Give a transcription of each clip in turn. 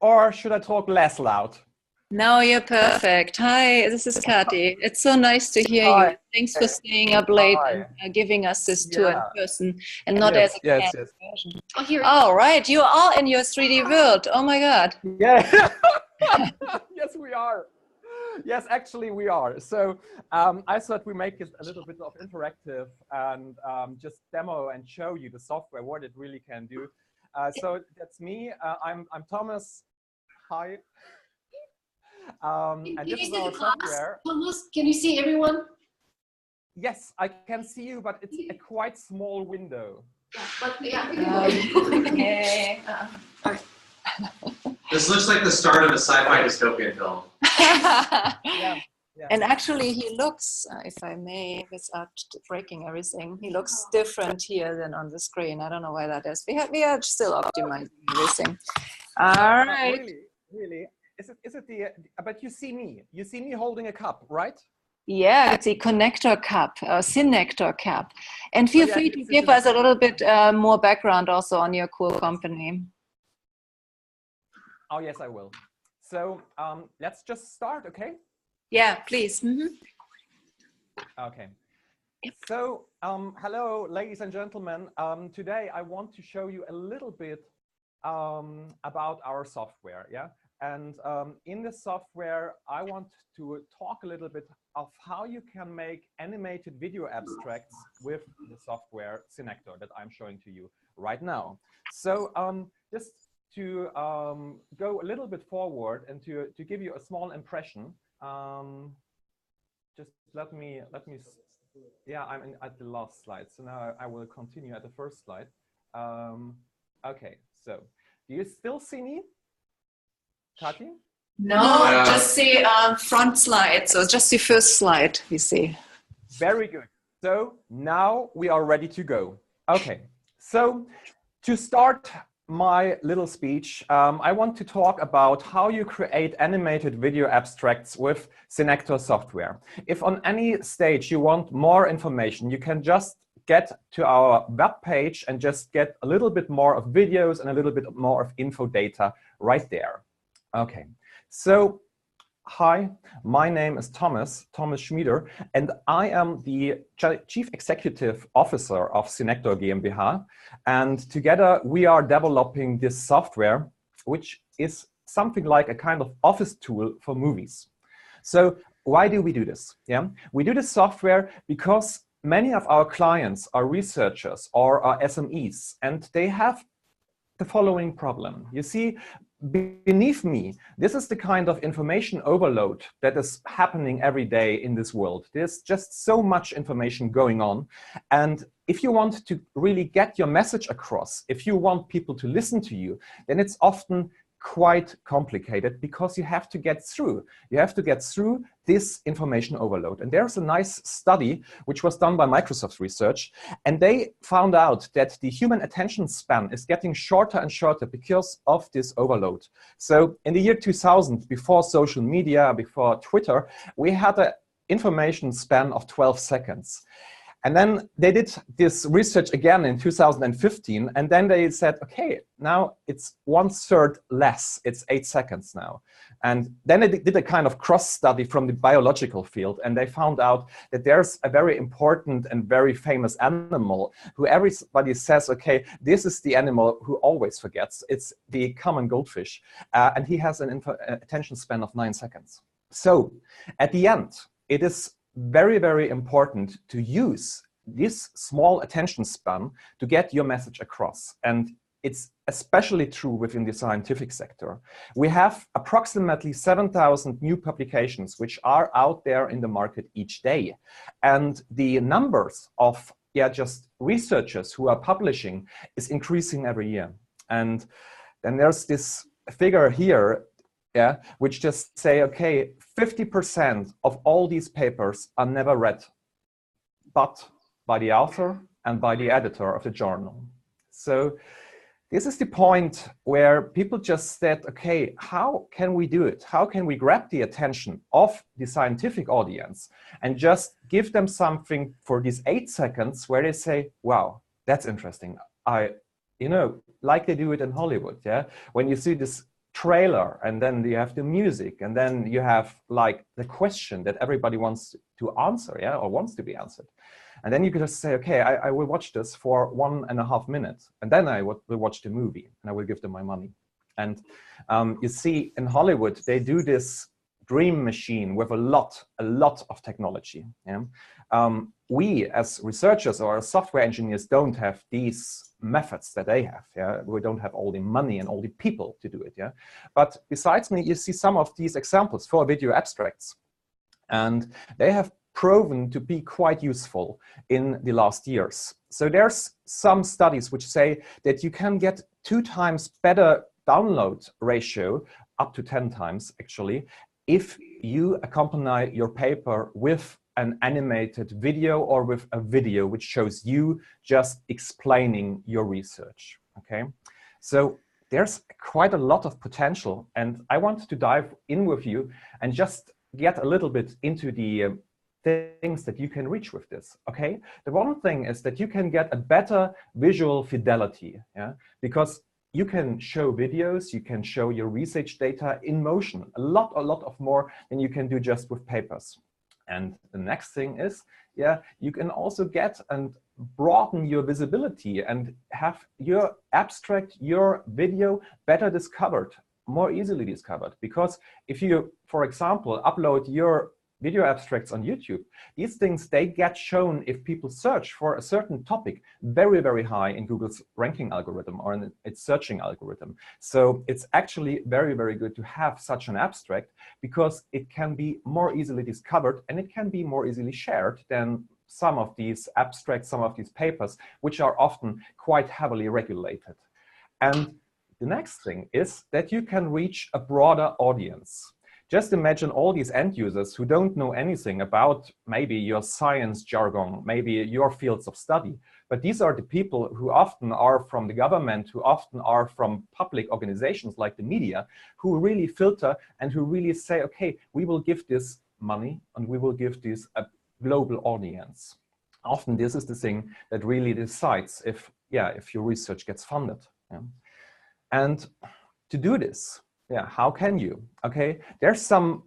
or should I talk less loud? No, you're perfect. Hi, this is Kati. It's so nice to hear you. Hi. Thanks for staying up late Hi. and giving us this tour in Yeah. person and not Yes, as a yes, canned yes. version. Oh, here. Oh, right. You're all in your 3D world. Oh my God. Yeah. Yes, we are. Yes, actually we are. So I thought we make it a little bit of interactive and just demo and show you the software, what it really can do. So that's me. I'm Thomas. Hi. And Can this you is see our the class, software. Thomas? Can you see everyone? Yes, I can see you, but it's a quite small window. Yeah, but yeah. This looks like the start of a sci-fi dystopian film. Yeah. Yeah. And actually he looks, if I may, without breaking everything, he looks different here than on the screen. I don't know why that is. We are still optimizing everything. All right. Really? Is it the, but you see me holding a cup, right? Yeah, it's a connector cup, a Cinector cup. And feel free to give us a little bit more background also on your cool company. Oh, yes, I will. So let's just start, okay? Yeah, please. Okay. So hello, ladies and gentlemen. Today I want to show you a little bit about our software, yeah? And in the software, I want to talk a little bit of how you can make animated video abstracts with the software Cinector that I'm showing to you right now. So just to go a little bit forward and to give you a small impression, just let me, yeah, I'm at the last slide. So now I will continue at the first slide. Okay, so do you still see me? Kati? No, just see front slide. So just the first slide we see. Very good. So now we are ready to go. Okay. So to start my little speech, I want to talk about how you create animated video abstracts with Cinector software. If on any stage you want more information, you can just get to our web page and just get a little bit more of videos and a little bit more of info data right there. Okay, so hi, my name is Thomas Schmieder, and I am the Chief Executive Officer of Cinector GmbH. And together we are developing this software, which is something like a kind of office tool for movies. So why do we do this? Yeah, we do this software because many of our clients are researchers or are SMEs, and they have the following problem. You see, beneath me, this is the kind of information overload that is happening every day in this world. There's just so much information going on. And if you want to really get your message across, if you want people to listen to you, then it's often quite complicated because you have to get through. You have to get through this information overload. And there's a nice study which was done by Microsoft Research, and they found out that the human attention span is getting shorter and shorter because of this overload. So in the year 2000, before social media, before Twitter, we had an information span of 12 seconds. And then they did this research again in 2015, and then they said, okay, now it's 1/3 less, it's 8 seconds now. And then they did a kind of cross study from the biological field, and they found out that there's a very important and very famous animal who everybody says, okay, this is the animal who always forgets. It's the common goldfish, and he has an attention span of 9 seconds. So at the end, it is very, very important to use this small attention span to get your message across. And it's especially true within the scientific sector. We have approximately 7,000 new publications which are out there in the market each day. And the numbers of just researchers who are publishing is increasing every year. And then there's this figure here, which just say, okay, 50% of all these papers are never read, but by the author and by the editor of the journal. So this is the point where people just said, okay, how can we do it? How can we grab the attention of the scientific audience and just give them something for these 8 seconds where they say, wow, that's interesting. Like they do it in Hollywood, yeah? When you see this trailer, and then you have the music, and then you have like the question that everybody wants to answer, yeah, or wants to be answered. And then you could just say, okay, I will watch this for 1.5 minutes, and then I will watch the movie, and I will give them my money. And you see, in Hollywood, they do this dream machine with a lot of technology. Yeah? We, as researchers or as software engineers, don't have these methods that they have. Yeah? We don't have all the money and all the people to do it. Yeah? But besides me, you see some of these examples for video abstracts. And they have proven to be quite useful in the last years. So there's some studies which say that you can get 2 times better download ratio, up to 10 times actually, if you accompany your paper with an animated video or with a video which shows you just explaining your research, okay? So there's quite a lot of potential, and I want to dive in with you and just get a little bit into the things that you can reach with this, okay? The one thing is that you can get a better visual fidelity, yeah? Because you can show videos, you can show your research data in motion, a lot of more than you can do just with papers. And the next thing is, yeah, you can also get and broaden your visibility and have your abstract, your video better discovered, more easily discovered. Because if you, for example, upload your video abstracts on YouTube, these things, they get shown if people search for a certain topic very high in Google's ranking algorithm or in its searching algorithm. So it's actually very good to have such an abstract, because it can be more easily discovered and it can be more easily shared than some of these abstracts, some of these papers, which are often quite heavily regulated. And the next thing is that you can reach a broader audience. Just imagine all these end users who don't know anything about maybe your science jargon, maybe your fields of study. But these are the people who often are from the government, who often are from public organizations like the media, who really filter and who really say, okay, we will give this money and we will give this a global audience. Often this is the thing that really decides if your research gets funded. Yeah. And to do this, yeah, how can you? Okay, there's some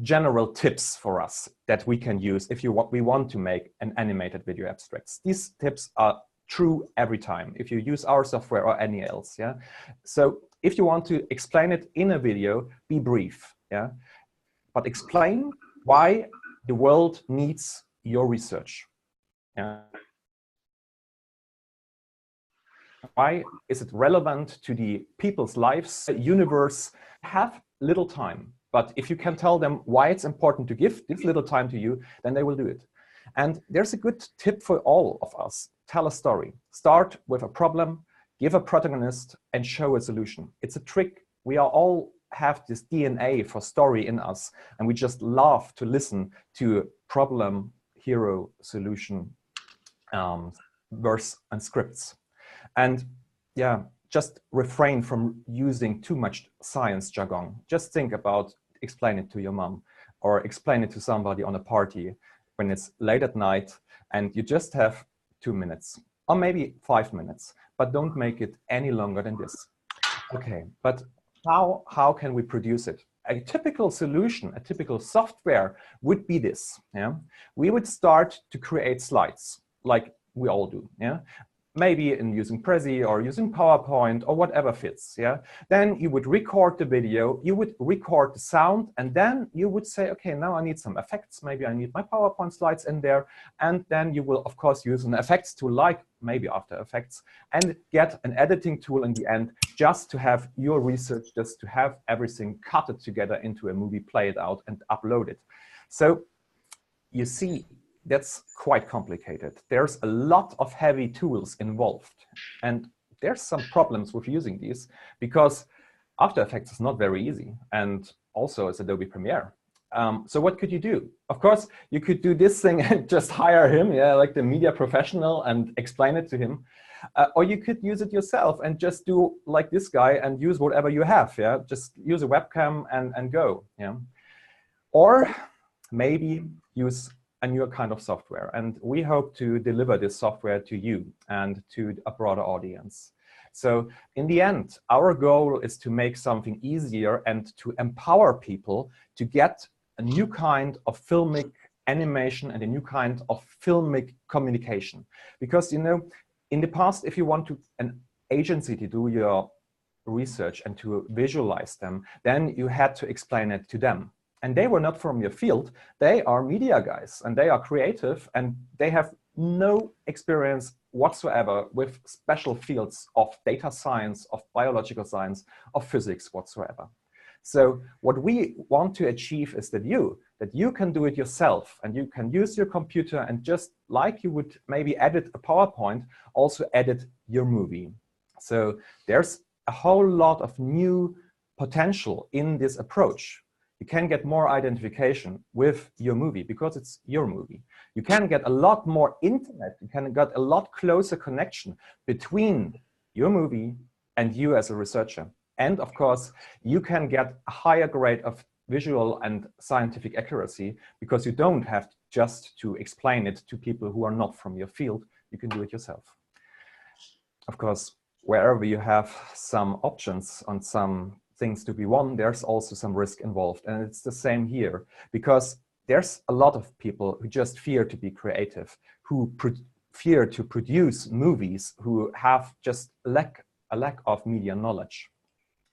general tips for us that we can use if we want to make an animated video abstracts. These tips are true every time if you use our software or any else. Yeah. So if you want to explain it in a video, be brief. Yeah. But explain why the world needs your research. Yeah. Why is it relevant to the people's lives, universe? Have little time, but if you can tell them why it's important to give this little time to you, then they will do it. And there's a good tip for all of us. Tell a story. Start with a problem, give a protagonist, and show a solution. It's a trick. We are all have this DNA for story in us, and we just love to listen to problem, hero, solution, verse, and scripts. And yeah, just refrain from using too much science jargon. Just think about explain it to your mom or explain it to somebody on a party when it's late at night and you just have 2 minutes or maybe 5 minutes, but don't make it any longer than this. Okay, but how can we produce it? A typical solution, a typical software would be this. Yeah, we would start to create slides like we all do. Yeah. Maybe in using Prezi or using PowerPoint or whatever fits, yeah? Then you would record the video, you would record the sound, and then you would say, okay, now I need some effects. Maybe I need my PowerPoint slides in there. And then you will, of course, use an effects tool like maybe After Effects and get an editing tool in the end just to have your research, just to have everything cut it together into a movie, play it out, and upload it. So you see, that's quite complicated. There's a lot of heavy tools involved. And there's some problems with using these because After Effects is not very easy. And also it's Adobe Premiere. So what could you do? Of course, you could do this thing and just hire him, yeah, like the media professional, and explain it to him. Or you could use it yourself and just do like this guy and use whatever you have. Yeah, just use a webcam and go. Yeah. Or maybe use a new kind of software. And we hope to deliver this software to you and to a broader audience. So in the end, our goal is to make something easier and to empower people to get a new kind of filmic animation and a new kind of filmic communication. Because, you know, in the past, if you want to an agency to do your research and to visualize them, then you had to explain it to them. And they were not from your field. They are media guys and they are creative and they have no experience whatsoever with special fields of data science, of biological science, of physics whatsoever. So what we want to achieve is that you can do it yourself and you can use your computer and just like you would maybe edit a PowerPoint, also edit your movie. So there's a whole lot of new potential in this approach. You can get more identification with your movie because it's your movie. You can get a lot more intimate, you can get a lot closer connection between your movie and you as a researcher. And of course, you can get a higher grade of visual and scientific accuracy because you don't have just to explain it to people who are not from your field. You can do it yourself. Of course, wherever you have some options on some things to be won, there's also some risk involved. And it's the same here, because there's a lot of people who just fear to be creative, who fear to produce movies, who have just a lack of media knowledge.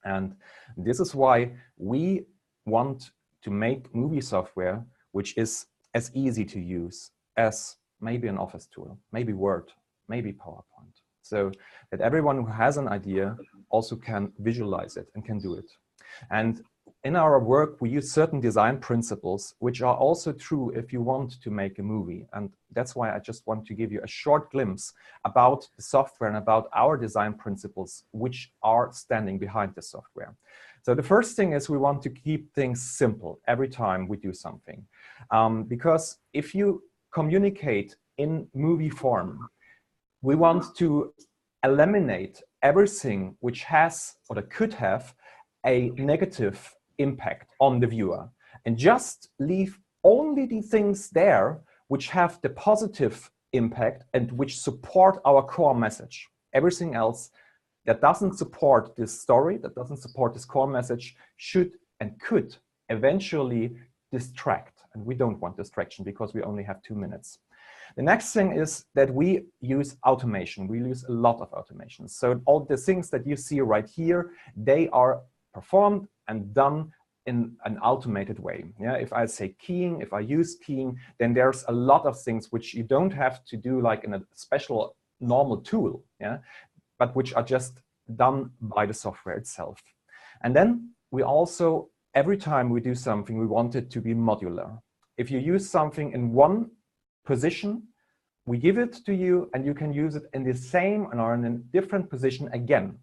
And this is why we want to make movie software which is as easy to use as maybe an Office tool, maybe Word, maybe PowerPoint. So that everyone who has an idea also can visualize it and can do it. And in our work, we use certain design principles, which are also true if you want to make a movie. And that's why I just want to give you a short glimpse about the software and about our design principles, which are standing behind the software. So the first thing is we want to keep things simple every time we do something. Because if you communicate in movie form, we want to eliminate everything which has or could have a negative impact on the viewer and just leave only the things there which have the positive impact and which support our core message. Everything else that doesn't support this story, that doesn't support this core message, should and could eventually distract. And we don't want distraction because we only have 2 minutes. The next thing is that we use automation. We use a lot of automation. So all the things that you see right here, they are performed and done in an automated way. Yeah, if I say keying, if I use keying, then there's a lot of things which you don't have to do like in a special normal tool, yeah, but which are just done by the software itself. And then we also, every time we do something, we want it to be modular. If you use something in one position, we give it to you and you can use it in the same or in a different position again.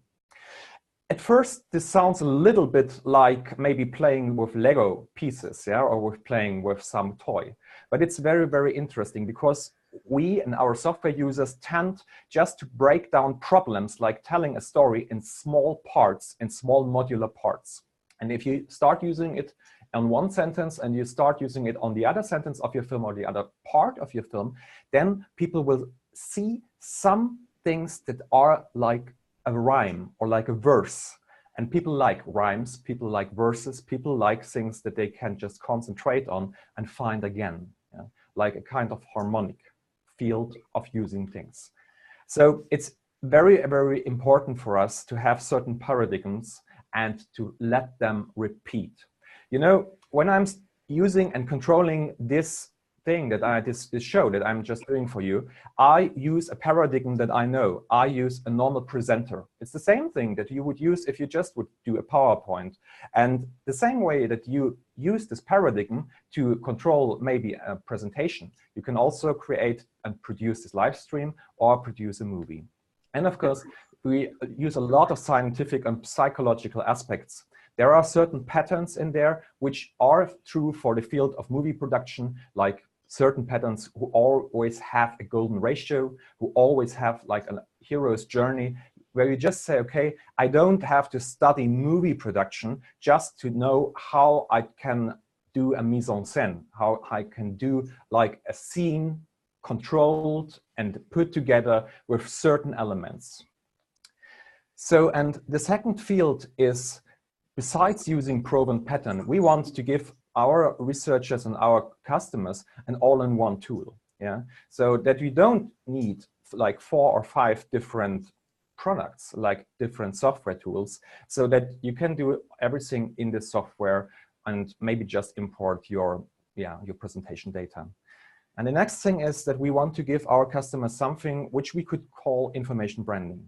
At first, this sounds a little bit like maybe playing with Lego pieces, yeah, or with playing with some toy. But it's very, very interesting because we and our software users tend just to break down problems like telling a story in small parts, in small modular parts. And if you start using it on one sentence and you start using it on the other sentence of your film or the other part of your film, then people will see some things that are like a rhyme or like a verse. And people like rhymes, people like verses, people like things that they can just concentrate on and find again, yeah? Like a kind of harmonic field of using things. So it's very, very important for us to have certain paradigms and to let them repeat. You know, when I'm using and controlling this thing that this show that I'm just doing for you, I use a paradigm that I know. I use a normal presenter. It's the same thing that you would use if you just would do a PowerPoint. And the same way that you use this paradigm to control maybe a presentation, you can also create and produce this live stream or produce a movie. And of course, we use a lot of scientific and psychological aspects. There are certain patterns in there which are true for the field of movie production, like certain patterns who always have a golden ratio, who always have like a hero's journey, where you just say, okay, I don't have to study movie production just to know how I can do a mise en scène, how I can do like a scene controlled and put together with certain elements. So, and the second field is, besides using proven pattern, we want to give our researchers and our customers an all-in-one tool. Yeah, so that we don't need like 4 or 5 different products, like different software tools, so that you can do everything in the software and maybe just import your presentation data. And the next thing is that we want to give our customers something which we could call information branding.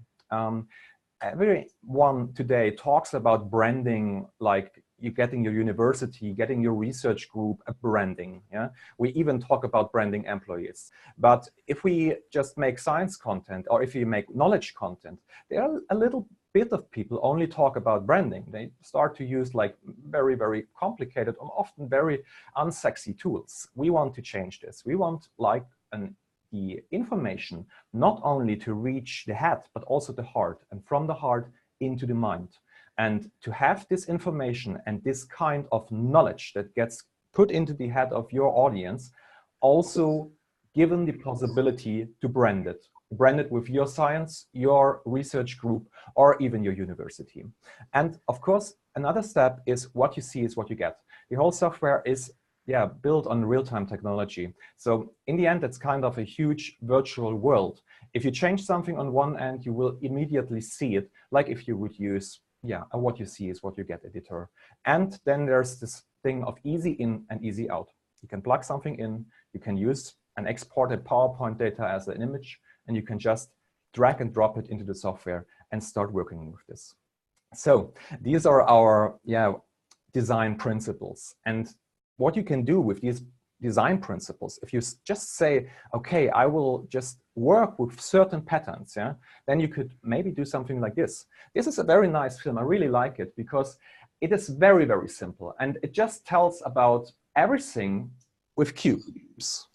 Everyone today talks about branding, like you getting your university, getting your research group a branding. Yeah, we even talk about branding employees. But if we just make science content, or if you make knowledge content, there are a little bit of people only talk about branding. They start to use like very, very complicated and often very unsexy tools. We want to change this. We want like the information not only to reach the head, but also the heart, and from the heart into the mind. And to have this information and this kind of knowledge that gets put into the head of your audience, also given the possibility to brand it. Brand it with your science, your research group, or even your university. And of course, another step is what you see is what you get. The whole software is built on real-time technology. So in the end, it's kind of a huge virtual world. If you change something on one end, you will immediately see it, like if you would use, what you see is what you get editor. And then there's this thing of easy in and easy out. You can plug something in, you can use and export PowerPoint data as an image, and you can just drag and drop it into the software and start working with this. So these are our design principles. And what you can do with these design principles, if you just say, okay, I will just work with certain patterns, then you could maybe do something like this. This is a very nice film. I really like it because it is very, very simple. And it just tells about everything with cubes.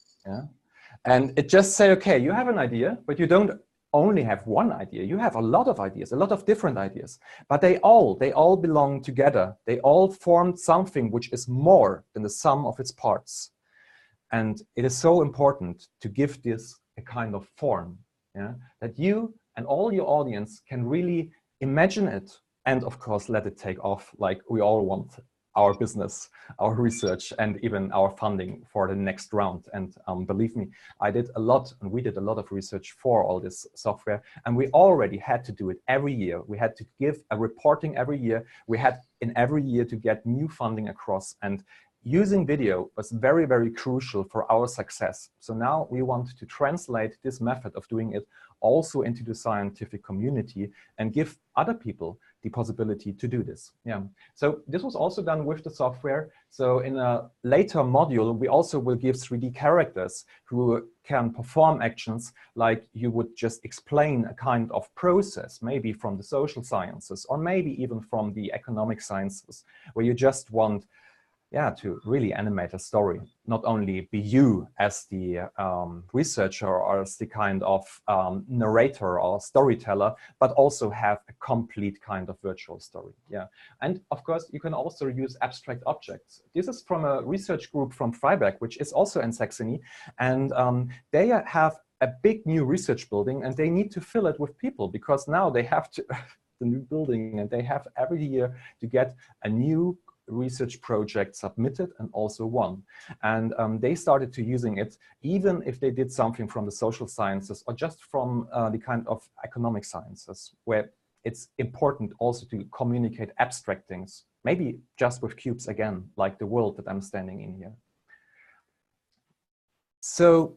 And it just say, okay, you have an idea, but you don't only have one idea. You have a lot of ideas, a lot of different ideas, but they all belong together. They all form something which is more than the sum of its parts. And it is so important to give this a kind of form, that you and all your audience can really imagine it and of course let it take off, like we all want our business, our research, and even our funding for the next round. And believe me, I did a lot, and we did a lot of research for all this software, and we already had to do it every year. We had to give a reporting every year. We had in every year to get new funding across, and using video was very, very crucial for our success. So now we want to translate this method of doing it also into the scientific community and give other people the possibility to do this. So this was also done with the software. So in a later module, we also will give 3D characters who can perform actions like you would just explain a kind of process, maybe from the social sciences or maybe even from the economic sciences, where you just want to really animate a story, not only be you as the researcher or as the kind of narrator or storyteller, but also have a complete kind of virtual story. And of course, you can also use abstract objects. This is from a research group from Freiberg, which is also in Saxony, and they have a big new research building, and they need to fill it with people because now they have to the new building, and they have every year to get a new research project submitted and also won. And they started to using it even if they did something from the social sciences or just from the kind of economic sciences, where it's important also to communicate abstract things, maybe just with cubes again, like the world that I'm standing in here. So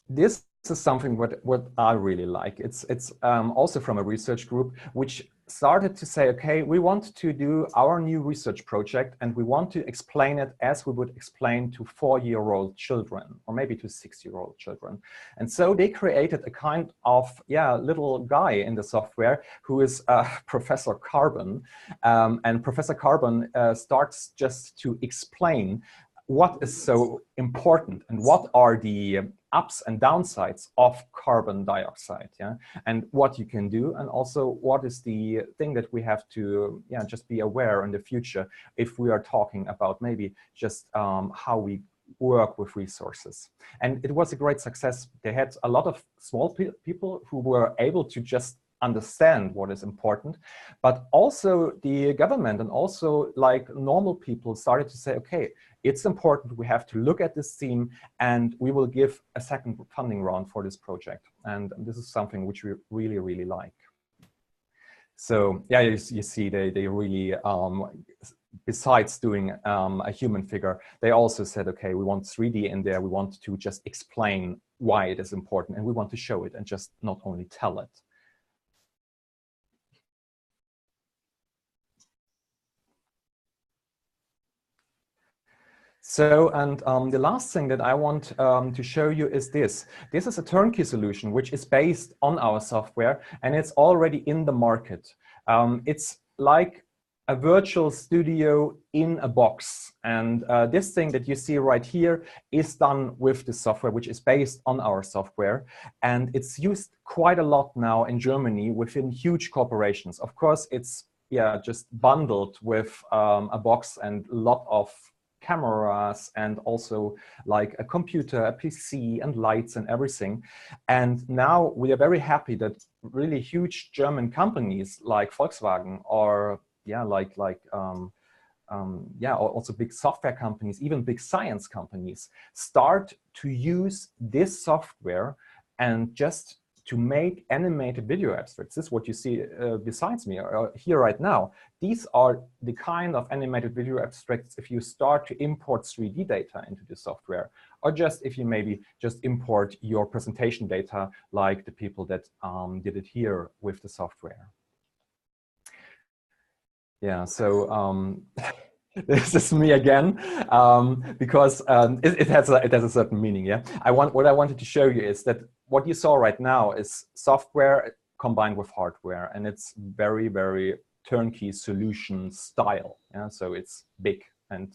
this is something what I really like. It's also from a research group which started to say, okay, we want to do our new research project and we want to explain it as we would explain to 4-year-old children or maybe to 6-year-old children. And so they created a kind of little guy in the software who is Professor Carbon. And Professor Carbon starts just to explain what is so important and what are the ups and downsides of carbon dioxide, and what you can do, and also what is the thing that we have to just be aware in the future if we are talking about maybe just how we work with resources. And it was a great success. They had a lot of small people who were able to just understand what is important, but also the government and also like normal people started to say, okay, it's important, we have to look at this theme, and we will give a second funding round for this project. And this is something which we really, really like. So yeah, you see they really, besides doing a human figure, they also said, okay, we want 3D in there, we want to just explain why it is important, and we want to show it and just not only tell it. So, and the last thing that I want to show you is this. This is a turnkey solution, which is based on our software, and it's already in the market. It's like a virtual studio in a box. And this thing that you see right here is done with the software, which is based on our software. And it's used quite a lot now in Germany within huge corporations. Of course, it's just bundled with a box and a lot of cameras and also like a computer, a PC and lights and everything. And now we are very happy that really huge German companies like Volkswagen or also big software companies, even big science companies start to use this software and just to make animated video abstracts. This is what you see besides me here right now. These are the kind of animated video abstracts if you start to import 3D data into the software, or just if you maybe just import your presentation data like the people that did it here with the software. Yeah, so this is me again, because it has a certain meaning. Yeah, what I wanted to show you is that what you saw right now is software combined with hardware, and it's very, very turnkey solution style. Yeah, so it's big and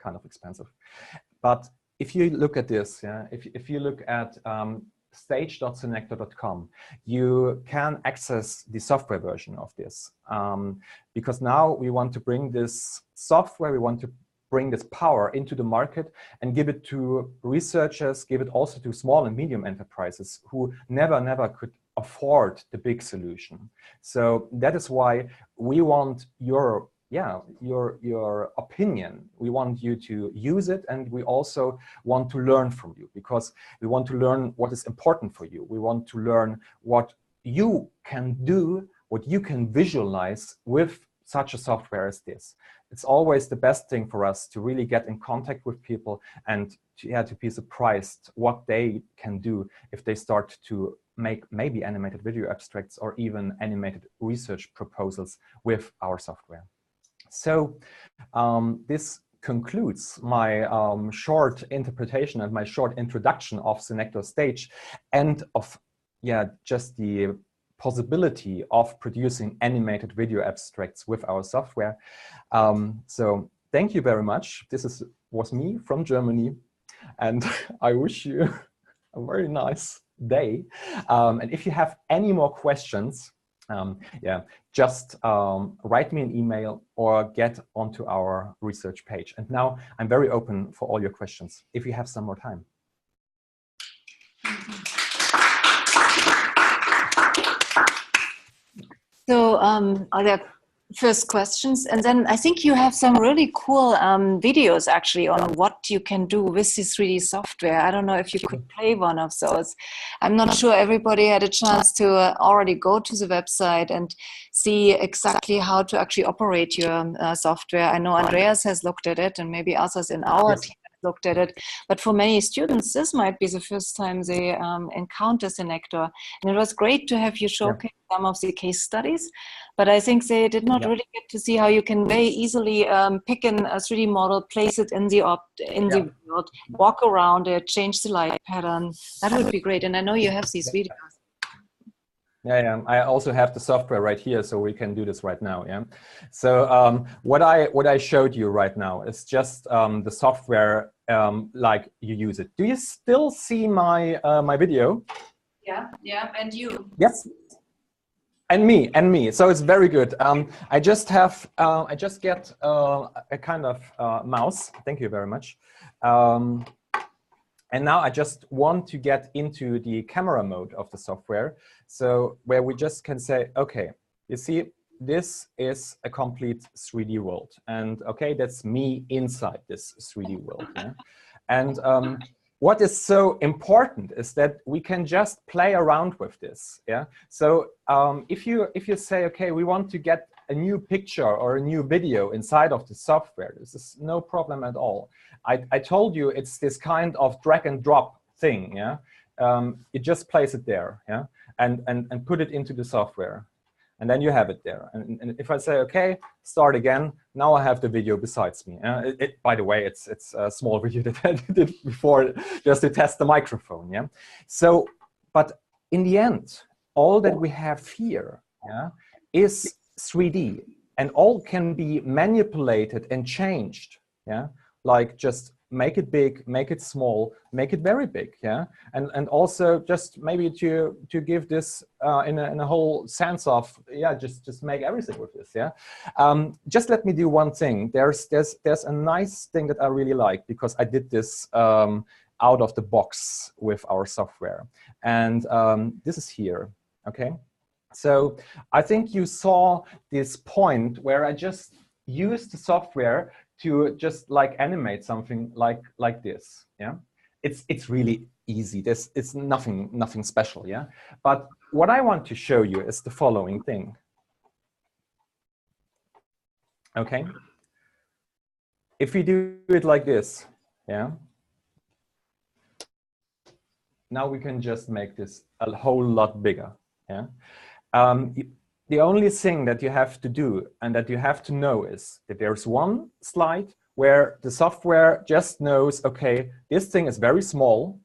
kind of expensive. But if you look at this, yeah, if you look at stage.cinector.com, you can access the software version of this, because now we want to bring this software, we want to bring this power into the market and give it to researchers, give it also to small and medium enterprises who never could afford the big solution. So that is why we want your opinion. We want you to use it, and we also want to learn from you, because we want to learn what is important for you. We want to learn what you can do, what you can visualize with such a software as this. It's always the best thing for us to really get in contact with people and to be surprised what they can do if they start to make maybe animated video abstracts or even animated research proposals with our software. So this concludes my short interpretation and my short introduction of Cinector Stage and of just the possibility of producing animated video abstracts with our software. So thank you very much. This was me from Germany, and I wish you a very nice day. And if you have any more questions, just write me an email or get onto our research page. And now I'm very open for all your questions, if you have some more time. So are there first questions? And then I think you have some really cool videos actually on what you can do with this 3D software. I don't know if you could play one of those. I'm not sure everybody had a chance to already go to the website and see exactly how to actually operate your software. I know Andreas has looked at it, and maybe others in our team looked at it, but for many students this might be the first time they encounter Cinector, and it was great to have you showcase some of the case studies, but I think they did not really get to see how you can very easily pick in a 3D model, place it in the world, walk around it, change the light pattern. That would be great, and I know you have these videos. Yeah, I also have the software right here, so we can do this right now. Yeah. So what I showed you right now is just the software like you use it. Do you still see my my video? Yeah, and you. Yes. And me. So it's very good. I just have I just get a kind of mouse. Thank you very much. And now I just want to get into the camera mode of the software. So where we just can say, okay, you see, this is a complete 3D world. And okay, that's me inside this 3D world. Yeah? And what is so important is that we can just play around with this. Yeah. So if you say, okay, we want to get a new picture or a new video inside of the software, this is no problem at all. I told you it's this kind of drag and drop thing. Yeah. It just place it there. Yeah. And put it into the software. And then you have it there. And if I say, okay, start again, now I have the video besides me. By the way, it's a small video that I did before just to test the microphone. Yeah. So, but in the end, all that we have here, yeah, is 3D, and all can be manipulated and changed. Yeah. Like just make it big, make it small, make it very big, yeah, and also just maybe to give this in a whole sense of, yeah, just make everything with this, yeah. Just let me do one thing. There's a nice thing that I really like, because I did this out of the box with our software, and this is here, okay. So I think you saw this point where I just used the software to just like animate something like this, yeah. It's really easy. It's nothing special, yeah. But what I want to show you is the following thing. Okay. If we do it like this, yeah. Now we can just make this a whole lot bigger, yeah. The only thing that you have to do and that you have to know is that there's one slide where the software just knows, okay, this thing is very small.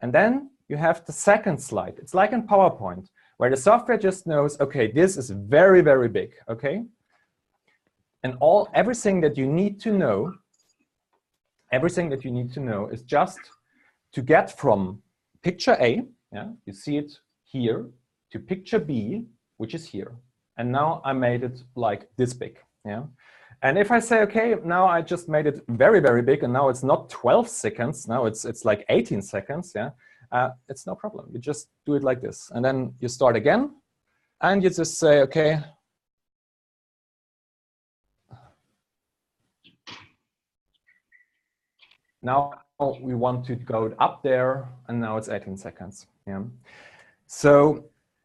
And then you have the second slide. It's like in PowerPoint, where the software just knows, okay, this is very, very big, okay? And everything that you need to know, is just to get from picture A, yeah, you see it here, to picture B, which is here. And now I made it like this big, yeah. And if I say, okay, now I just made it very, very big, and now it's not 12 seconds, now it's like 18 seconds, yeah. It's no problem. You just do it like this, and then you start again, and you just say, okay. Now we want to go up there, and now it's 18 seconds, yeah. So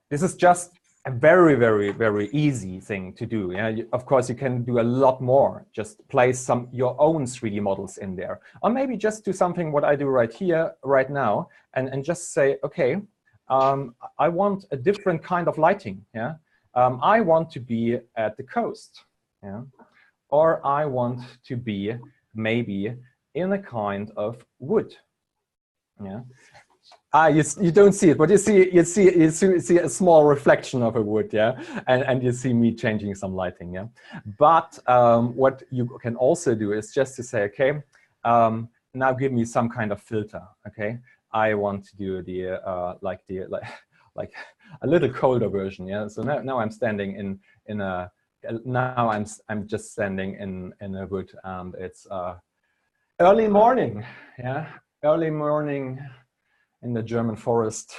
this is just a very, very, very easy thing to do. Yeah, of course, you can do a lot more. Just place your own 3D models in there, or maybe just do something what I do right here, right now, and just say, okay, I want a different kind of lighting. Yeah, I want to be at the coast. Yeah, or I want to be maybe in a kind of wood. Yeah. You don't see it, but you see a small reflection of a wood, yeah, and you see me changing some lighting, yeah. But what you can also do is just to say, okay, now give me some kind of filter, okay. I want to do the like a little colder version, yeah. So now I'm standing I'm just standing in a wood, and it's early morning, yeah, early morning. In the German forest.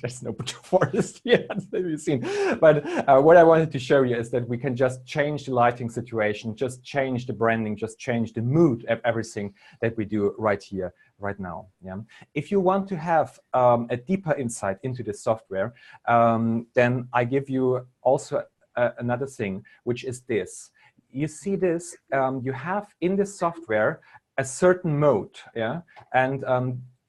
There's no forest here, as you've seen. But what I wanted to show you is that we can just change the lighting situation, just change the branding, just change the mood of everything that we do right here, right now. Yeah. If you want to have a deeper insight into the software, then I give you also another thing, which is this. You see this, you have in this software a certain mode, yeah, and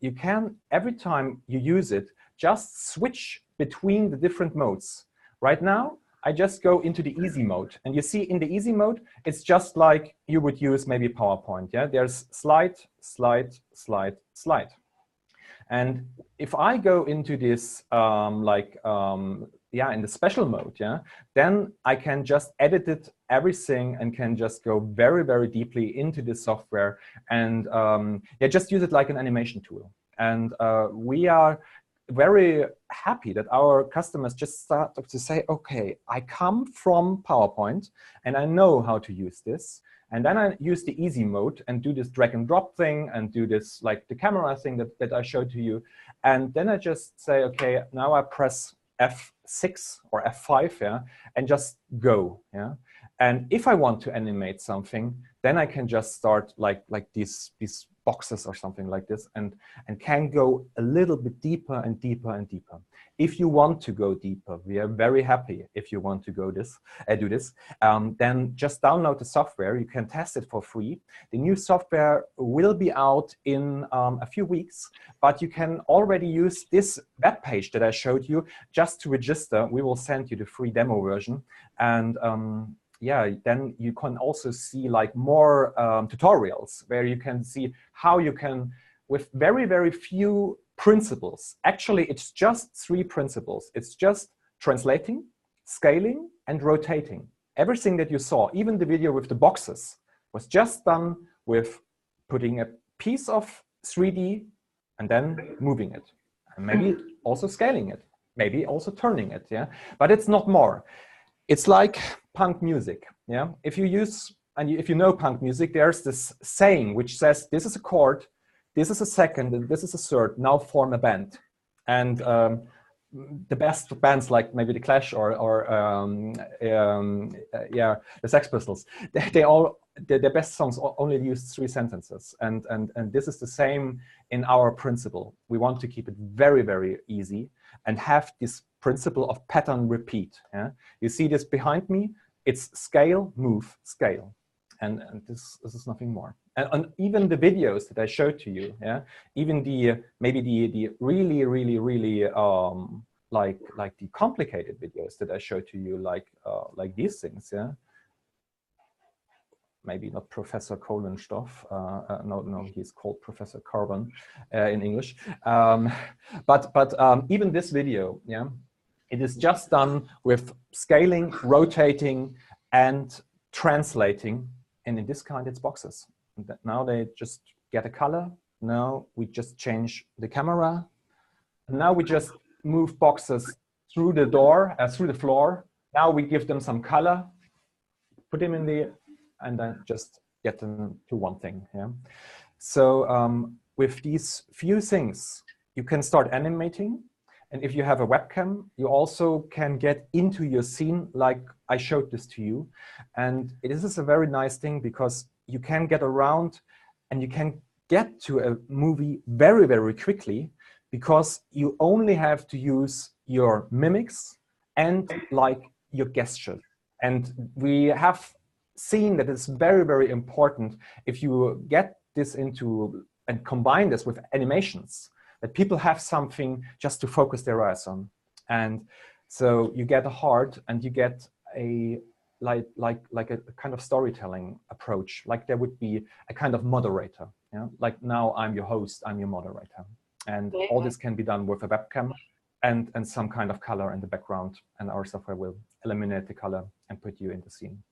you can, every time you use it, just switch between the different modes. Right now, I just go into the easy mode. And you see in the easy mode, it's just like you would use maybe PowerPoint. Yeah, there's slide, slide, slide, slide. And if I go into this, in the special mode, yeah, then I can just edit it, everything, and can just go very, very deeply into the software and just use it like an animation tool. And we are very happy that our customers just start to say, okay, I come from PowerPoint and I know how to use this. And then I use the easy mode and do this drag and drop thing and do this like the camera thing that I showed to you. And then I just say, okay, now I press F6 or F5, yeah, and just go, yeah. And if I want to animate something, then I can just start like these boxes or something like this, and can go a little bit deeper and deeper and deeper. If you want to go deeper, we are very happy if you want to go do this, then just download the software. You can test it for free. The new software will be out in a few weeks, but you can already use this web page that I showed you just to register. We will send you the free demo version, and yeah, then you can also see like more tutorials where you can see how you can, with very, very few principles. Actually, it's just 3 principles. It's just translating, scaling, and rotating. Everything that you saw, even the video with the boxes, was just done with putting a piece of 3D and then moving it. And maybe also scaling it, maybe also turning it, yeah? But it's not more. It's like punk music, yeah? If you use, and if you know punk music, there's this saying which says, this is a chord, this is a second, and this is a third, now form a band. And the best bands like maybe The Clash or yeah, the Sex Pistols, their best songs only use 3 sentences. And this is the same in our principle. We want to keep it very, very easy and have this principle of pattern repeat. Yeah? You see this behind me? It's scale, move, scale. And this is nothing more. And even the videos that I showed to you, yeah, even maybe the really, really, really like the complicated videos that I showed to you, like these things, yeah. Maybe not Professor Kohlenstoff. No, he's called Professor Carbon in English. But even this video, yeah, it is just done with scaling, rotating, and translating. And in this kind, it's boxes. Now they just get a color. Now we just change the camera. And now we just move boxes through the door, through the floor. Now we give them some color, put them in the, and then just get them to one thing. Yeah. So with these few things, you can start animating. And if you have a webcam, you also can get into your scene like I showed this to you. And this is a very nice thing because you can get around and you can get to a movie very, very quickly because you only have to use your mimics and like your gestures. And we have seen that it's very, very important if you get this into and combine this with animations, that people have something just to focus their eyes on. And so you get a heart and you get a like a kind of storytelling approach, like there would be a kind of moderator. Yeah? Like now I'm your host, I'm your moderator. And all this can be done with a webcam and some kind of color in the background, and our software will eliminate the color and put you in the scene.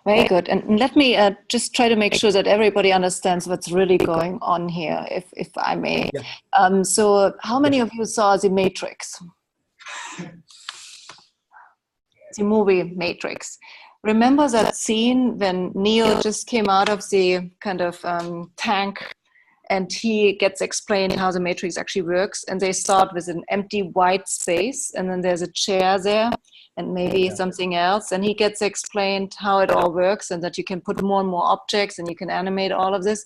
Very good. And let me just try to make sure that everybody understands what's really going on here, if I may. Yeah. So how many of you saw The Matrix? The movie Matrix. Remember that scene when Neo just came out of the kind of tank and he gets explained how the Matrix actually works, and they start with an empty white space and then there's a chair there and maybe something else, and he gets explained how it all works and that you can put more and more objects and you can animate all of this.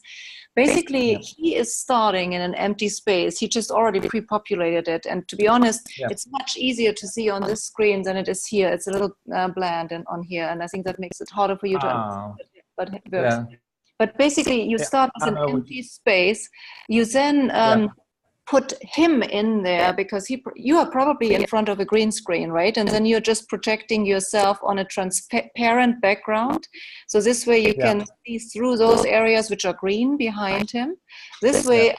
Basically, he is starting in an empty space. He just already pre-populated it. And to be honest, it's much easier to see on this screen than it is here. It's a little bland on here. And I think that makes it harder for you to understand. But it works. But basically, you start with an empty space. You then put him in there because you are probably in front of a green screen, right? And then you're just projecting yourself on a transparent background. So this way you can see through those areas which are green behind him. This way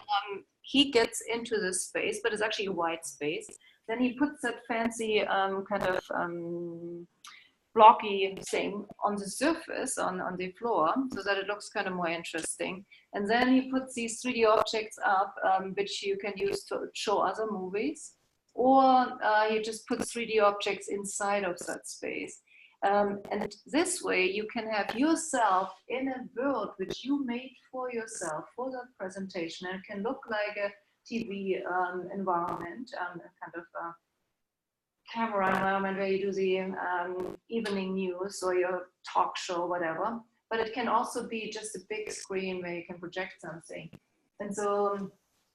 he gets into this space, but it's actually a white space. Then he puts that fancy kind of blocky thing on the surface, on the floor, so that it looks kind of more interesting. And then he puts these 3D objects up, which you can use to show other movies, or he just puts 3D objects inside of that space. And this way you can have yourself in a world which you made for yourself for that presentation. And it can look like a TV environment, kind of camera environment where you do the evening news or your talk show, whatever. But it can also be just a big screen where you can project something. And so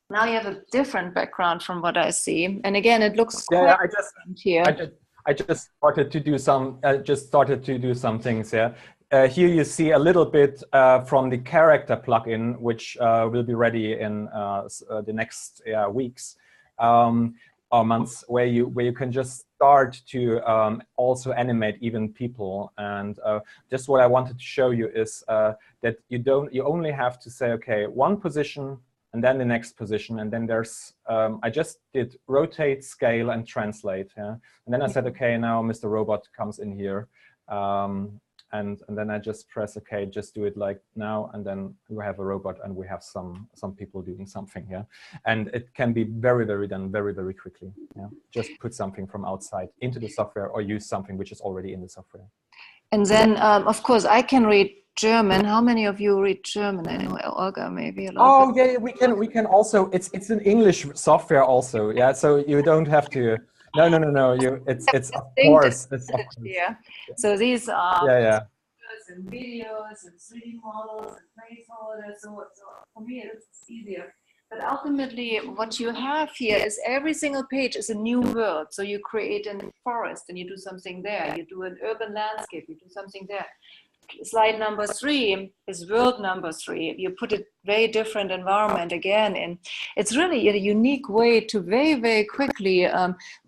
now you have a different background from what I see. And again, it looks quite different here. I just started to do some things here. Here you see a little bit from the character plugin, which will be ready in the next weeks or months, where you can just start to also animate even people. And just what I wanted to show you is that you only have to say, okay, one position and then the next position, and then there's I just did rotate, scale, and translate. Yeah? And then I said, okay, now Mr. Robot comes in here. And then I just press, okay, just do it like now, and then we have a robot and we have some people doing something, yeah. And it can be very done very quickly. Yeah, just put something from outside into the software or use something which is already in the software. And then, of course, I can read German. How many of you read German anyway? Olga, maybe a lot. Yeah, we can also. It's an English software also. Yeah, so you don't have to. No. It's of course. Yeah. So these are and videos and 3D models and placeholders. So for me, it's easier. But ultimately, what you have here is every single page is a new world. So you create a forest and you do something there. You do an urban landscape, you do something there. Slide number 3 is world number 3. You put a very different environment again, and it's really a unique way to very quickly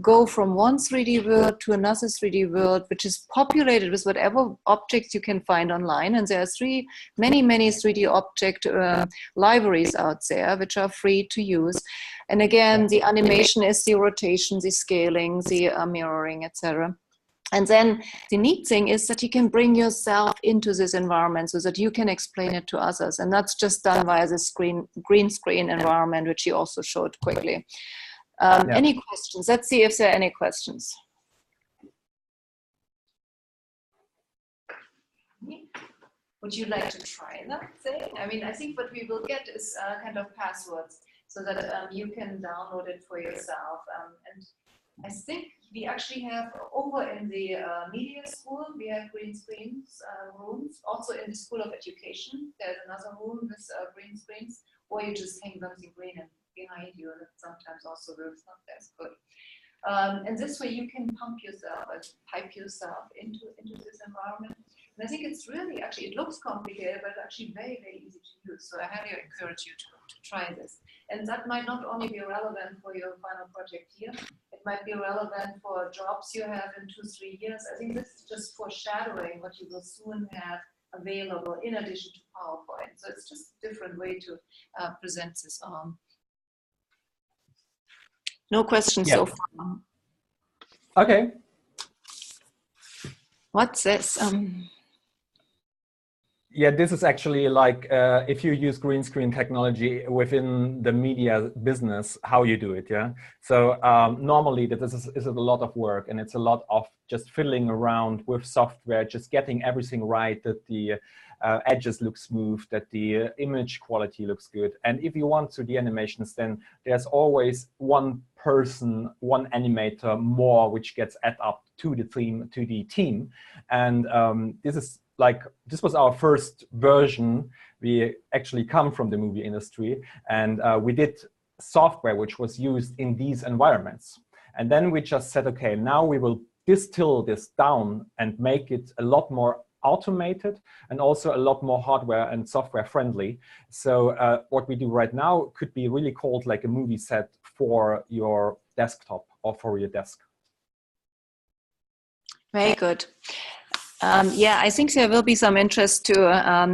go from one 3D world to another 3D world, which is populated with whatever objects you can find online. And there are many 3D object libraries out there which are free to use. And again, the animation is the rotation, the scaling, the mirroring, etc. And then the neat thing is that you can bring yourself into this environment so that you can explain it to others. And that's just done via this green screen environment, which you also showed quickly. Any questions? Let's see if there are any questions. Would you like to try that thing? I mean, I think what we will get is kind of passwords so that you can download it for yourself. And I think we actually have over in the media school, we have green screens rooms. Also in the School of Education, there's another room with green screens, or you just hang something green behind you, and it sometimes also works not as good. And this way you can pump yourself, pipe yourself into this environment. And I think it's really, actually, it looks complicated, but it's actually very easy to use. So I highly encourage you to try this. And that might not only be relevant for your final project here, it might be relevant for jobs you have in 2-3 years. I think this is just foreshadowing what you will soon have available in addition to PowerPoint. So it's just a different way to present this on. No questions so far. Okay. What's this? Yeah, this is actually like if you use green screen technology within the media business, how you do it, yeah? So normally this is a lot of work, and it's a lot of just fiddling around with software, just getting everything right, that the edges look smooth, that the image quality looks good. And if you want to do animations, then there's always one person, one animator more, which gets added up to the team. And this was our first version. We actually come from the movie industry, and we did software which was used in these environments. And then we just said, okay, now we will distill this down and make it a lot more automated and also a lot more hardware and software friendly. So what we do right now could be really called like a movie set for your desktop or for your desk. Very good. Yeah, I think there will be some interest to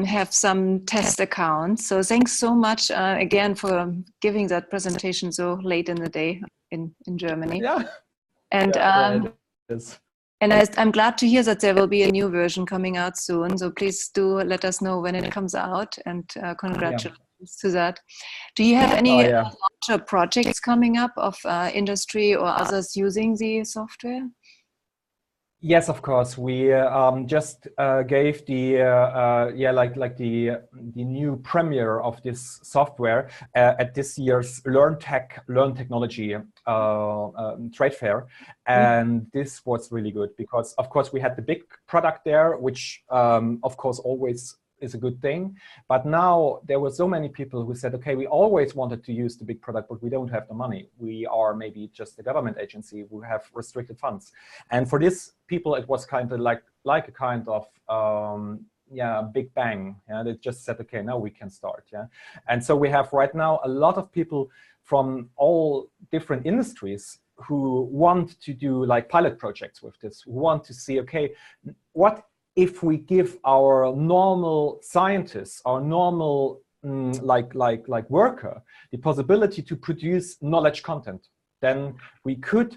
have some test accounts. So thanks so much again for giving that presentation so late in the day in Germany. Yeah. And yeah, it is. And I'm glad to hear that there will be a new version coming out soon. So please do let us know when it comes out, and congratulations to that. Do you have any larger projects coming up of industry or others using the software? Yes, of course. We just gave the the new premiere of this software at this year's Learn Technology trade fair, and this was really good because, of course, we had the big product there, which of course always is a good thing. But now there were so many people who said, okay, we always wanted to use the big product, but we don't have the money. We are maybe just a government agency who have restricted funds. And for these people, it was kind of like a kind of big bang. Yeah, they just said, okay, now we can start. Yeah, and so we have right now a lot of people from all different industries who want to do like pilot projects with this, who want to see, okay, what if we give our normal scientists, our normal like worker, the possibility to produce knowledge content, then we could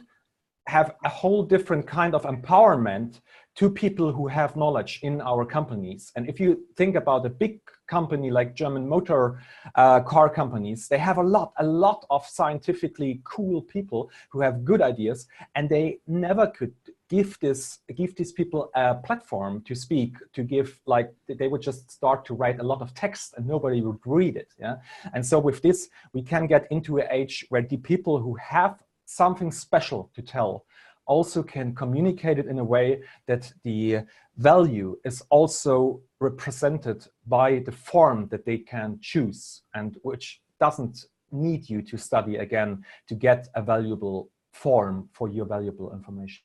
have a whole different kind of empowerment to people who have knowledge in our companies. And if you think about a big company like German motor car companies, they have a lot of scientifically cool people who have good ideas, and they never could give these people a platform to speak, to give, like, they would just start to write a lot of text and nobody would read it. Yeah, and so with this, we can get into an age where the people who have something special to tell also can communicate it in a way that the value is also represented by the form that they can choose, and which doesn't need you to study again to get a valuable form for your valuable information.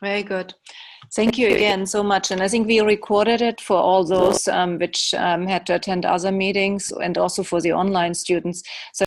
Very good. Thank you again so much. And I think we recorded it for all those which had to attend other meetings, and also for the online students. So